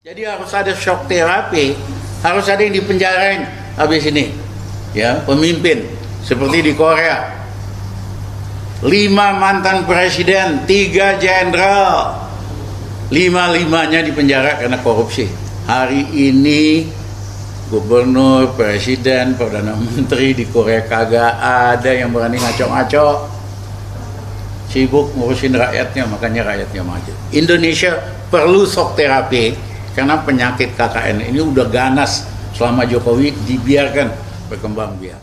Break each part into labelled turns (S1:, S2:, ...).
S1: Jadi harus ada shock terapi, harus ada yang dipenjarain habis ini, ya pemimpin seperti di Korea. 5 mantan presiden, 3 jenderal, 5-5-nya dipenjara karena korupsi. Hari ini gubernur, presiden, perdana menteri di Korea kagak ada yang berani ngaco-ngaco. Sibuk ngurusin rakyatnya, makanya rakyatnya maju. Indonesia perlu shock terapi. Karena penyakit KKN ini udah ganas selama Jokowi dibiarkan berkembang biak.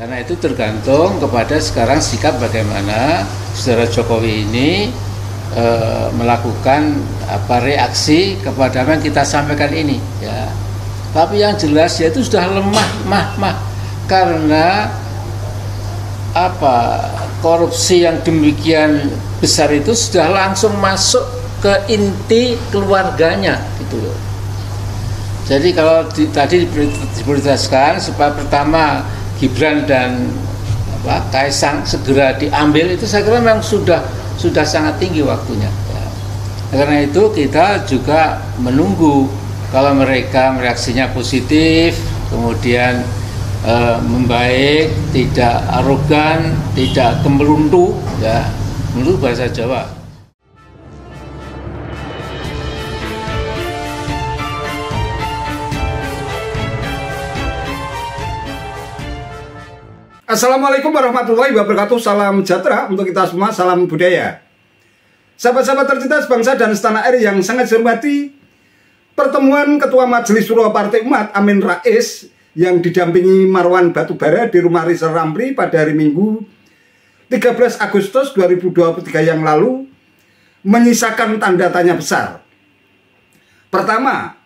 S2: Karena itu tergantung kepada sekarang sikap bagaimana saudara Jokowi ini melakukan reaksi kepada yang kita sampaikan ini. Ya. Tapi yang jelas yaitu sudah lemah karena korupsi yang demikian besar itu sudah langsung masuk ke inti keluarganya gitu loh. Jadi kalau tadi diprioritaskan supaya pertama Gibran dan Kaisang segera diambil, itu saya kira memang sudah sangat tinggi waktunya. Ya. Karena itu kita juga menunggu kalau mereka reaksinya positif, kemudian membaik, tidak arogan, tidak gemeruntu, ya menurut bahasa Jawa.
S3: Assalamualaikum warahmatullahi wabarakatuh. Salam sejahtera untuk kita semua, salam budaya. Sahabat-sahabat tercinta sebangsa dan setanah air yang sangat saya hormati, pertemuan Ketua Majelis Syuro Partai Umat Amin Rais yang didampingi Marwan Batubara di rumah Rizal Ramli pada hari Minggu 13 Agustus 2023 yang lalu menyisakan tanda tanya besar. Pertama,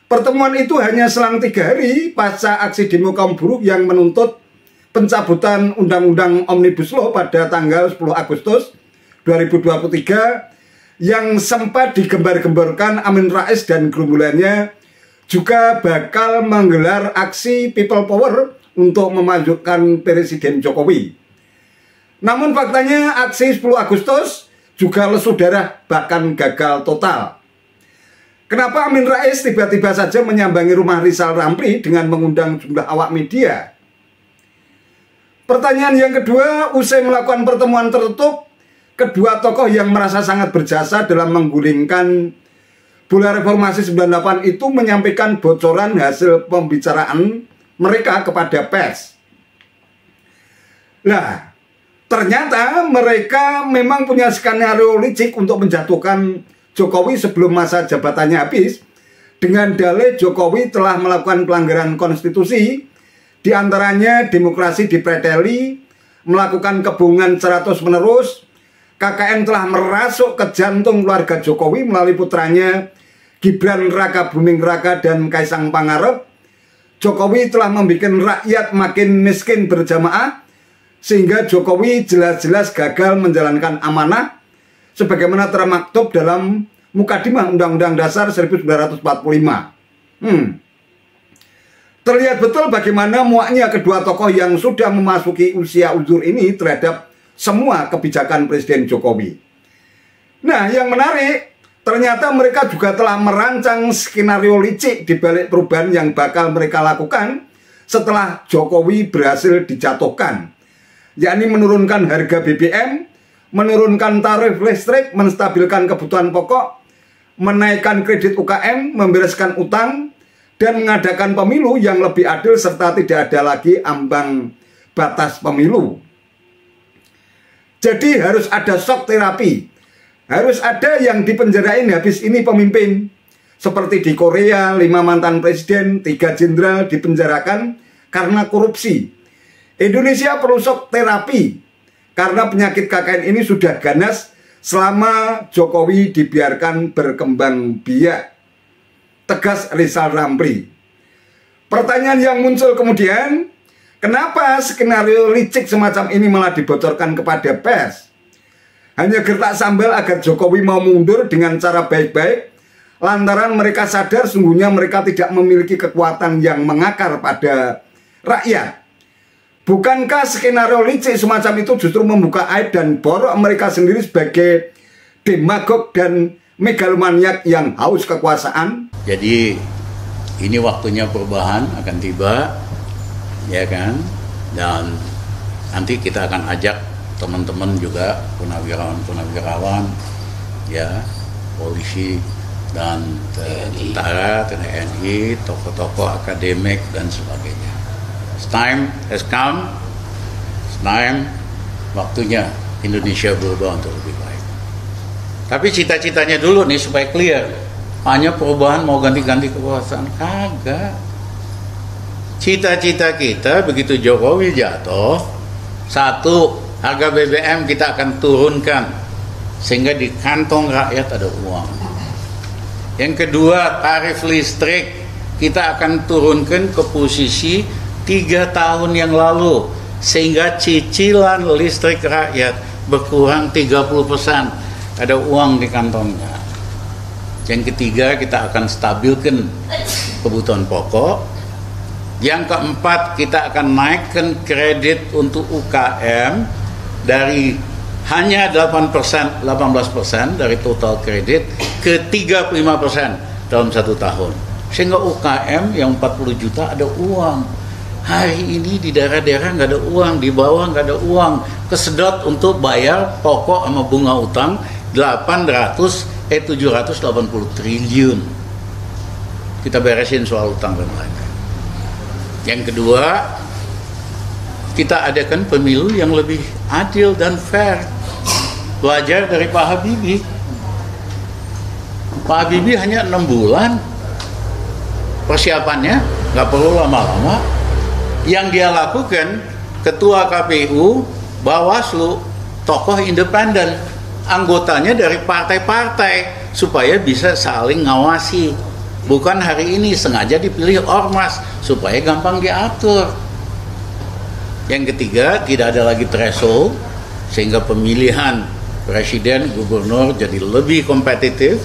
S3: pertemuan itu hanya selang 3 hari pasca aksi demo kaum buruh yang menuntut pencabutan Undang-Undang Omnibus Law pada tanggal 10 Agustus 2023 yang sempat digembar-gemborkan Amin Rais dan gerombolannya juga bakal menggelar aksi People Power untuk memajukan Presiden Jokowi. Namun faktanya aksi 10 Agustus juga lesu darah bahkan gagal total. Kenapa Amin Rais tiba-tiba saja menyambangi rumah Rizal Ramli dengan mengundang jumlah awak media? Pertanyaan yang kedua, usai melakukan pertemuan tertutup, kedua tokoh yang merasa sangat berjasa dalam menggulingkan bola reformasi 98 itu menyampaikan bocoran hasil pembicaraan mereka kepada pers. Nah, ternyata mereka memang punya skenario licik untuk menjatuhkan Jokowi sebelum masa jabatannya habis dengan dalih Jokowi telah melakukan pelanggaran konstitusi, di antaranya demokrasi dipreteli, melakukan kebohongan secara terus-menerus. KKN telah merasuk ke jantung keluarga Jokowi melalui putranya Gibran Raka Buming Raka dan Kaisang Pangarep. Jokowi telah membuat rakyat makin miskin berjamaah, sehingga Jokowi jelas-jelas gagal menjalankan amanah sebagaimana termaktub dalam Mukadimah Undang-Undang Dasar 1945. Terlihat betul bagaimana muaknya kedua tokoh yang sudah memasuki usia uzur ini terhadap semua kebijakan Presiden Jokowi. Nah, yang menarik, ternyata mereka juga telah merancang skenario licik di balik perubahan yang bakal mereka lakukan setelah Jokowi berhasil dijatuhkan, yakni menurunkan harga BBM, menurunkan tarif listrik, menstabilkan kebutuhan pokok, menaikkan kredit UKM, membereskan utang, dan mengadakan pemilu yang lebih adil serta tidak ada lagi ambang batas pemilu. Jadi harus ada shock terapi. Harus ada yang dipenjarain habis ini pemimpin. Seperti di Korea, 5 mantan presiden, 3 jenderal dipenjarakan karena korupsi. Indonesia perlu shock terapi karena penyakit KKN ini sudah ganas selama Jokowi dibiarkan berkembang biak. Tegas Rizal Ramli. Pertanyaan yang muncul kemudian, kenapa skenario licik semacam ini malah dibocorkan kepada pers? Hanya gertak sambal agar Jokowi mau mundur dengan cara baik-baik, lantaran mereka sadar sungguhnya mereka tidak memiliki kekuatan yang mengakar pada rakyat. Bukankah skenario licik semacam itu justru membuka aib dan borok mereka sendiri sebagai demagog dan megalomaniak yang haus kekuasaan.
S1: Jadi ini waktunya perubahan akan tiba, ya kan? Dan nanti kita akan ajak teman-teman juga, purnawirawan, ya, polisi dan tentara, TNI, tokoh-tokoh akademik dan sebagainya. Time has come. It's time, waktunya Indonesia berubah untuk lebih baik. Tapi cita-citanya dulu nih supaya clear. Hanya perubahan mau ganti-ganti kekuasaan, kagak. Cita-cita kita begitu Jokowi jatuh, satu, harga BBM kita akan turunkan sehingga di kantong rakyat ada uang. Yang kedua, tarif listrik kita akan turunkan ke posisi 3 tahun yang lalu sehingga cicilan listrik rakyat berkurang 30%, ada uang di kantongnya. Yang ketiga, kita akan stabilkan kebutuhan pokok. Yang keempat, kita akan naikkan kredit untuk UKM dari hanya 18% dari total kredit ke 35% dalam 1 tahun. Sehingga UKM yang 40 juta ada uang. Hari ini di daerah-daerah nggak ada uang, di bawah nggak ada uang, kesedot untuk bayar pokok sama bunga utang 780 triliun. Kita beresin soal utang dan lain-lain. Yang kedua, kita adakan pemilu yang lebih adil dan fair. Belajar dari Pak Habibie. Pak Habibie hanya 6 bulan persiapannya, nggak perlu lama-lama. Yang dia lakukan, ketua KPU, Bawaslu, tokoh independen, anggotanya dari partai-partai supaya bisa saling ngawasi. Bukan hari ini sengaja dipilih ormas supaya gampang diatur. Yang ketiga, tidak ada lagi threshold sehingga pemilihan presiden, gubernur jadi lebih kompetitif,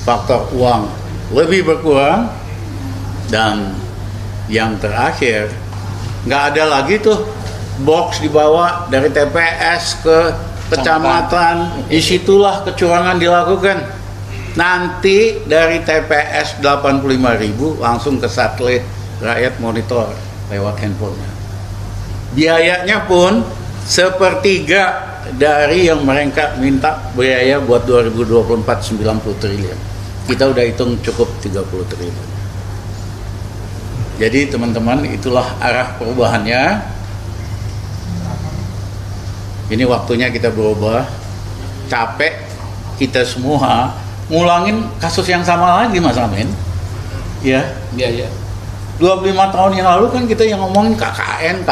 S1: faktor uang lebih berkurang. Dan yang terakhir, nggak ada lagi tuh box dibawa dari TPS ke kecamatan, disitulah kecurangan dilakukan. Nanti dari TPS 85.000 langsung ke satelit, rakyat monitor lewat handphonenya. Biayanya pun sepertiga dari yang mereka minta biaya buat 2024 90 triliun. Kita udah hitung cukup 30 triliun. Jadi teman-teman, itulah arah perubahannya. Ini waktunya kita berubah. Capek kita semua ngulangin kasus yang sama lagi, Mas Amin. Ya. 25 tahun yang lalu kan kita yang ngomongin KKN.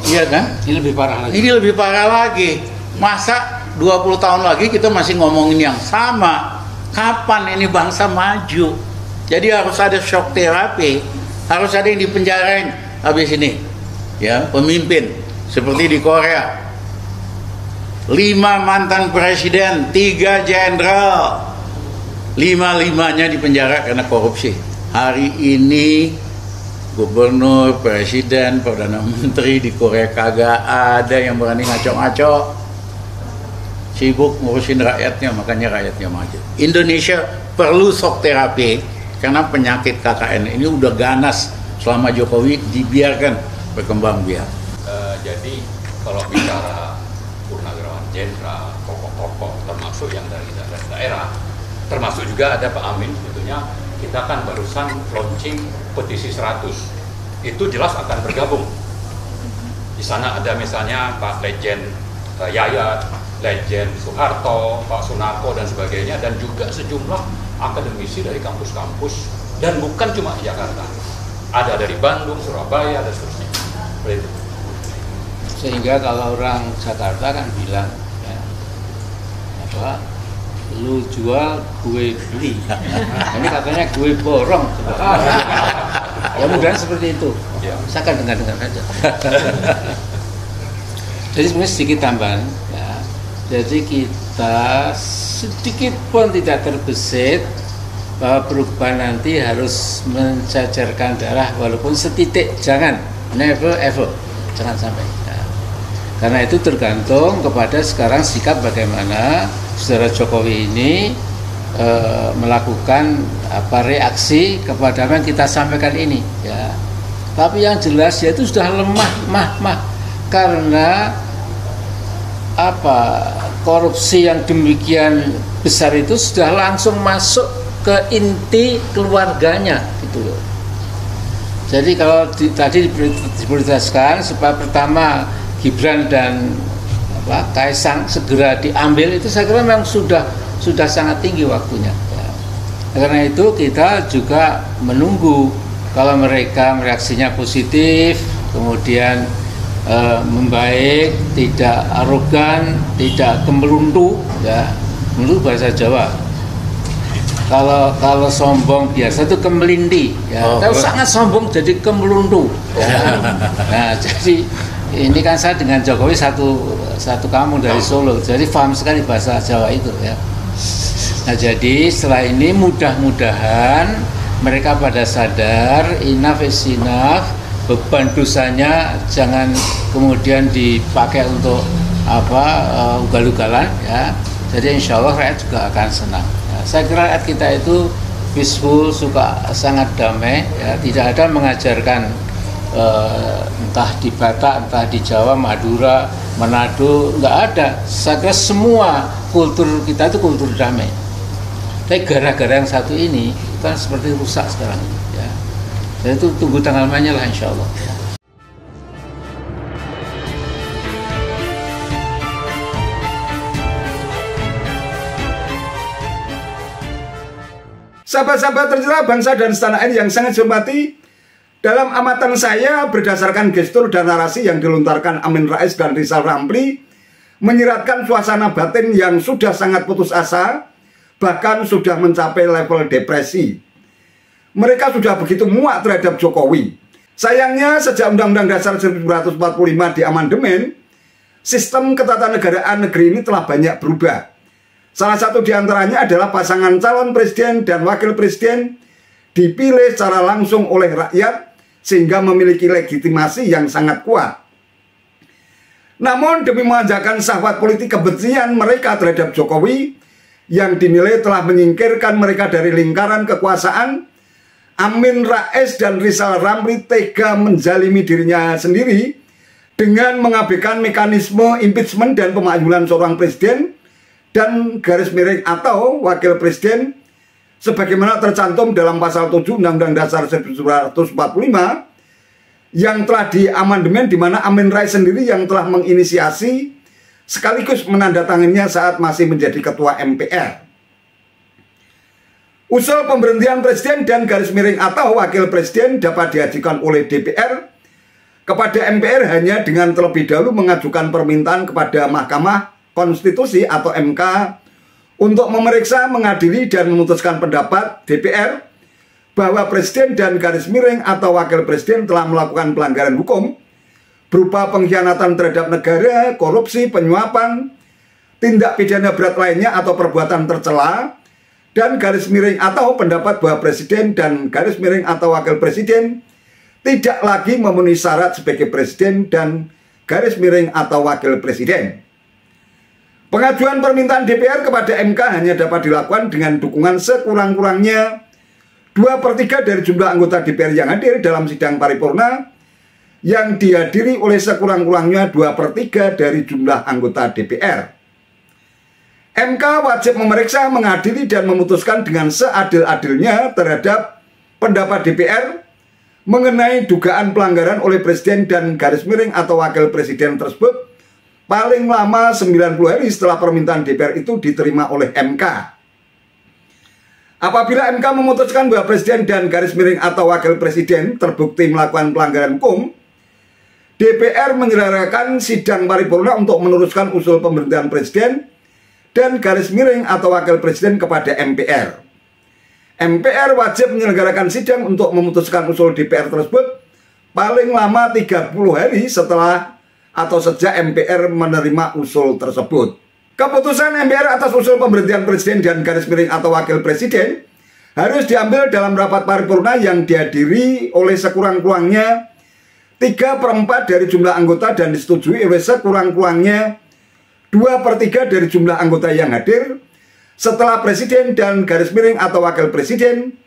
S1: Iya kan?
S2: Ini lebih parah lagi.
S1: Ini lebih parah lagi. Masa 20 tahun lagi kita masih ngomongin yang sama? Kapan ini bangsa maju? Jadi harus ada shock terapi, harus ada yang dipenjarain habis ini. Ya, pemimpin seperti di Korea. 5 mantan presiden, 3 jenderal, 5-5-nya dipenjara karena korupsi. Hari ini gubernur, presiden, perdana menteri di Korea kagak ada yang berani ngaco-ngaco. Sibuk ngurusin rakyatnya, makanya rakyatnya maju. Indonesia perlu shock terapi karena penyakit KKN ini udah ganas selama Jokowi dibiarkan berkembang biak.
S4: Jadi kalau bicara purnawirawan jenderal, tokoh-tokoh termasuk yang dari daerah, termasuk juga ada Pak Amin, sebetulnya kita kan barusan launching petisi 100, itu jelas akan bergabung. Di sana ada misalnya Pak Legend Yayat, Legend Soeharto, Pak Sunarko dan sebagainya, dan juga sejumlah akademisi dari kampus-kampus, dan bukan cuma di Jakarta, ada dari Bandung, Surabaya dan seterusnya. Begitu.
S2: Sehingga kalau orang Jakarta kan bilang, ya, apa, lu jual gue beli. Ini katanya gue borong. Ya mudah-mudahan seperti itu.
S4: Ya.
S2: Saya akan dengar saja. Jadi sebenarnya sedikit tambahan, ya. Jadi kita sedikit pun tidak terbesit bahwa perubahan nanti harus menjajarkan darah walaupun setitik. Jangan, never ever, jangan sampai. Ya. Karena itu tergantung kepada sekarang sikap bagaimana saudara Jokowi ini melakukan reaksi kepada apa yang kita sampaikan ini ya. Tapi yang jelas ya itu sudah lemah karena korupsi yang demikian besar itu sudah langsung masuk ke inti keluarganya gitu loh. Jadi kalau tadi diprioritaskan supaya pertama Gibran dan Kaisang segera diambil, itu saya kira memang sudah sangat tinggi waktunya ya. Karena itu kita juga menunggu kalau mereka reaksinya positif, kemudian membaik, tidak arogan, tidak kemeluntu ya. Menurut bahasa Jawa. Kalau sombong biasa itu kemelindi ya. Kalau sangat sombong jadi kemeluntu ya. Nah, jadi ini kan saya dengan Jokowi satu kampung dari Solo, jadi paham sekali bahasa Jawa itu ya. Nah, jadi setelah ini mudah-mudahan mereka pada sadar enough is enough, beban dosanya jangan kemudian dipakai untuk ugal-ugalan ya. Jadi insya Allah rakyat juga akan senang ya. Saya kira rakyat kita itu peaceful, sangat damai ya. Tidak ada mengajarkan entah di Batak, entah di Jawa, Madura, Manado, nggak ada. Saya kira semua kultur kita itu kultur damai. Tapi gara-gara yang satu ini kan seperti rusak sekarang ya. Dan itu tunggu tanggal mainnya lah insya Allah ya.
S3: Sahabat-sahabat tercinta bangsa dan setanah air yang sangat saya hormati, dalam amatan saya berdasarkan gestur dan narasi yang dilontarkan Amin Rais dan Rizal Ramli menyiratkan suasana batin yang sudah sangat putus asa, bahkan sudah mencapai level depresi. Mereka sudah begitu muak terhadap Jokowi. Sayangnya sejak Undang-Undang Dasar 1945 diamandemen, sistem ketatanegaraan negeri ini telah banyak berubah. Salah satu diantaranya adalah pasangan calon presiden dan wakil presiden dipilih secara langsung oleh rakyat sehingga memiliki legitimasi yang sangat kuat. Namun demi memanjakan syahwat politik kebencian mereka terhadap Jokowi yang dinilai telah menyingkirkan mereka dari lingkaran kekuasaan, Amin Rais dan Rizal Ramli tega menzalimi dirinya sendiri dengan mengabaikan mekanisme impeachment dan pemakzulan seorang presiden dan garis miring atau wakil presiden sebagaimana tercantum dalam pasal 7 Undang-Undang Dasar 1945 yang telah diamandemen, di mana Amin Rais sendiri yang telah menginisiasi sekaligus menandatanganinya saat masih menjadi ketua MPR. Usul pemberhentian presiden dan garis miring atau wakil presiden dapat diajukan oleh DPR kepada MPR hanya dengan terlebih dahulu mengajukan permintaan kepada Mahkamah Konstitusi atau MK untuk memeriksa, mengadili, dan memutuskan pendapat DPR bahwa presiden dan garis miring atau wakil presiden telah melakukan pelanggaran hukum berupa pengkhianatan terhadap negara, korupsi, penyuapan, tindak pidana berat lainnya atau perbuatan tercela, dan garis miring atau pendapat bahwa presiden dan garis miring atau wakil presiden tidak lagi memenuhi syarat sebagai presiden dan garis miring atau wakil presiden. Pengajuan permintaan DPR kepada MK hanya dapat dilakukan dengan dukungan sekurang-kurangnya 2/3 dari jumlah anggota DPR yang hadir dalam sidang paripurna yang dihadiri oleh sekurang-kurangnya 2/3 dari jumlah anggota DPR. MK wajib memeriksa, mengadili, dan memutuskan dengan seadil-adilnya terhadap pendapat DPR mengenai dugaan pelanggaran oleh presiden dan garis miring atau wakil presiden tersebut paling lama 90 hari setelah permintaan DPR itu diterima oleh MK. Apabila MK memutuskan bahwa presiden dan garis miring atau wakil presiden terbukti melakukan pelanggaran hukum, DPR menyelenggarakan sidang paripurna untuk meneruskan usul pemberhentian presiden dan garis miring atau wakil presiden kepada MPR. MPR wajib menyelenggarakan sidang untuk memutuskan usul DPR tersebut paling lama 30 hari setelah atau sejak MPR menerima usul tersebut. Keputusan MPR atas usul pemberhentian presiden dan garis miring atau wakil presiden harus diambil dalam rapat paripurna yang dihadiri oleh sekurang-kurangnya 3/4 dari jumlah anggota dan disetujui oleh sekurang-kurangnya 2/3 dari jumlah anggota yang hadir setelah presiden dan garis miring atau wakil presiden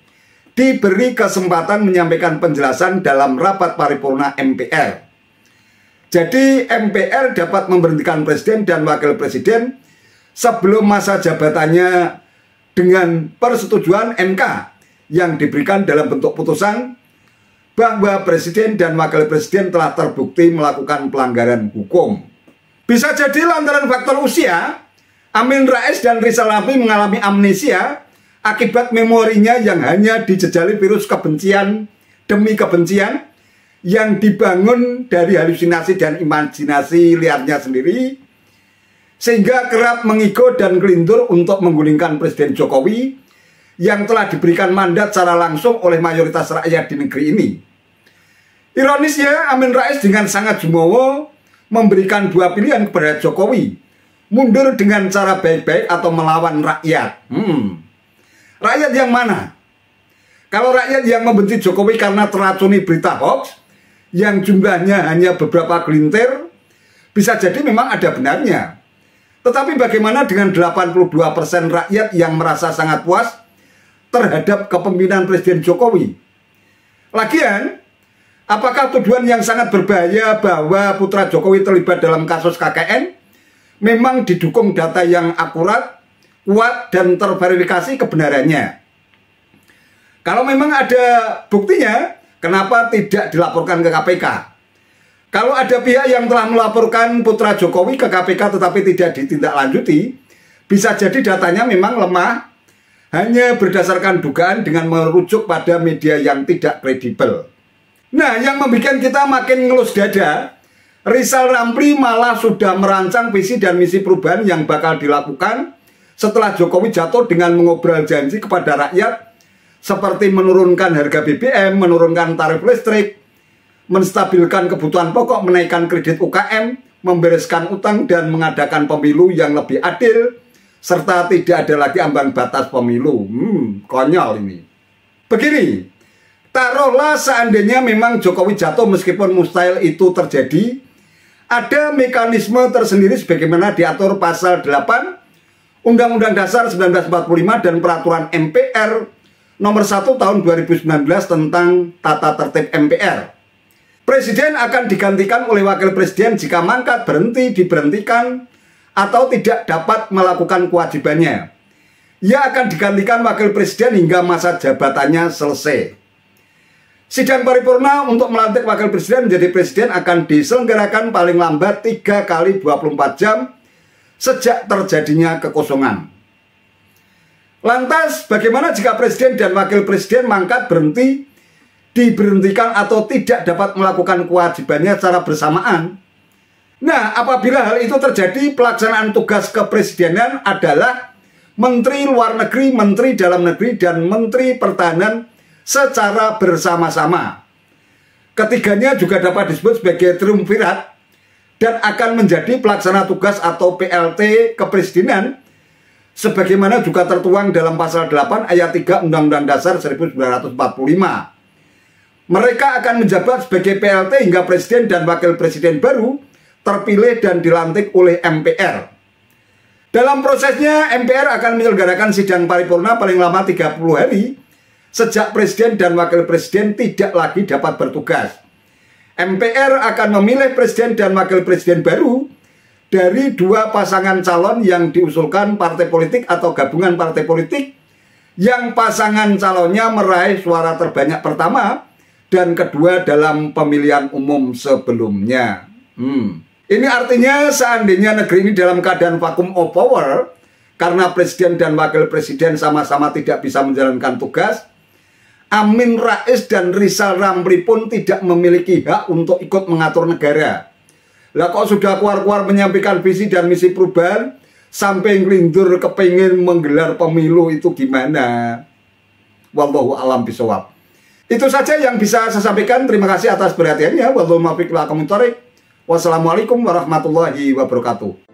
S3: diberi kesempatan menyampaikan penjelasan dalam rapat paripurna MPR. Jadi MPR dapat memberhentikan presiden dan wakil presiden sebelum masa jabatannya dengan persetujuan MK yang diberikan dalam bentuk putusan bahwa presiden dan wakil presiden telah terbukti melakukan pelanggaran hukum. Bisa jadi lantaran faktor usia, Amin Rais dan Rizal Ramli mengalami amnesia akibat memorinya yang hanya dijejali virus kebencian demi kebencian yang dibangun dari halusinasi dan imajinasi liarnya sendiri, sehingga kerap mengigo dan kelindur untuk menggulingkan Presiden Jokowi yang telah diberikan mandat secara langsung oleh mayoritas rakyat di negeri ini. Ironisnya, Amin Rais dengan sangat jumowo memberikan dua pilihan kepada Jokowi, mundur dengan cara baik-baik atau melawan rakyat. Rakyat yang mana? Kalau rakyat yang membenci Jokowi karena teracuni berita hoax yang jumlahnya hanya beberapa gelintir, bisa jadi memang ada benarnya. Tetapi bagaimana dengan 82% rakyat yang merasa sangat puas terhadap kepemimpinan Presiden Jokowi? Lagian, apakah tuduhan yang sangat berbahaya bahwa putra Jokowi terlibat dalam kasus KKN memang didukung data yang akurat, kuat, dan terverifikasi kebenarannya? Kalau memang ada buktinya, kenapa tidak dilaporkan ke KPK? Kalau ada pihak yang telah melaporkan putra Jokowi ke KPK tetapi tidak ditindaklanjuti, bisa jadi datanya memang lemah, hanya berdasarkan dugaan dengan merujuk pada media yang tidak kredibel. Nah, yang membuat kita makin ngelus dada, Rizal Ramli malah sudah merancang visi dan misi perubahan yang bakal dilakukan setelah Jokowi jatuh dengan mengobrol janji kepada rakyat seperti menurunkan harga BBM, menurunkan tarif listrik, menstabilkan kebutuhan pokok, menaikkan kredit UKM, membereskan utang, dan mengadakan pemilu yang lebih adil, serta tidak ada lagi ambang batas pemilu. Konyol ini. Begini, taruhlah seandainya memang Jokowi jatuh meskipun mustahil itu terjadi, ada mekanisme tersendiri sebagaimana diatur pasal 8 Undang-Undang Dasar 1945 dan Peraturan MPR nomor 1 tahun 2019 tentang tata tertib MPR. Presiden akan digantikan oleh wakil presiden jika mangkat, berhenti, diberhentikan, atau tidak dapat melakukan kewajibannya. Ia akan digantikan wakil presiden hingga masa jabatannya selesai. Sidang paripurna untuk melantik wakil presiden menjadi presiden akan diselenggarakan paling lambat 3 kali 24 jam sejak terjadinya kekosongan. Lantas, bagaimana jika presiden dan wakil presiden mangkat, berhenti, diberhentikan, atau tidak dapat melakukan kewajibannya secara bersamaan? Nah, apabila hal itu terjadi, pelaksanaan tugas kepresidenan adalah Menteri Luar Negeri, Menteri Dalam Negeri, dan Menteri Pertahanan secara bersama-sama. Ketiganya juga dapat disebut sebagai triumvirat dan akan menjadi pelaksana tugas atau PLT kepresidenan sebagaimana juga tertuang dalam pasal 8 ayat 3 Undang-Undang Dasar 1945. Mereka akan menjabat sebagai PLT hingga presiden dan wakil presiden baru terpilih dan dilantik oleh MPR. Dalam prosesnya, MPR akan menyelenggarakan sidang paripurna paling lama 30 hari sejak presiden dan wakil presiden tidak lagi dapat bertugas. MPR akan memilih presiden dan wakil presiden baru dari dua pasangan calon yang diusulkan partai politik atau gabungan partai politik yang pasangan calonnya meraih suara terbanyak pertama dan kedua dalam pemilihan umum sebelumnya. Ini artinya seandainya negeri ini dalam keadaan vacuum of power karena presiden dan wakil presiden sama-sama tidak bisa menjalankan tugas, Amin Rais dan Rizal Ramli pun tidak memiliki hak untuk ikut mengatur negara. Lah kok sudah keluar-keluar menyampaikan visi dan misi perubahan, sampai ngelindur kepingin menggelar pemilu itu gimana? Wallahu a'lam bishawab. Itu saja yang bisa saya sampaikan. Terima kasih atas perhatiannya. Wassalamualaikum warahmatullahi wabarakatuh.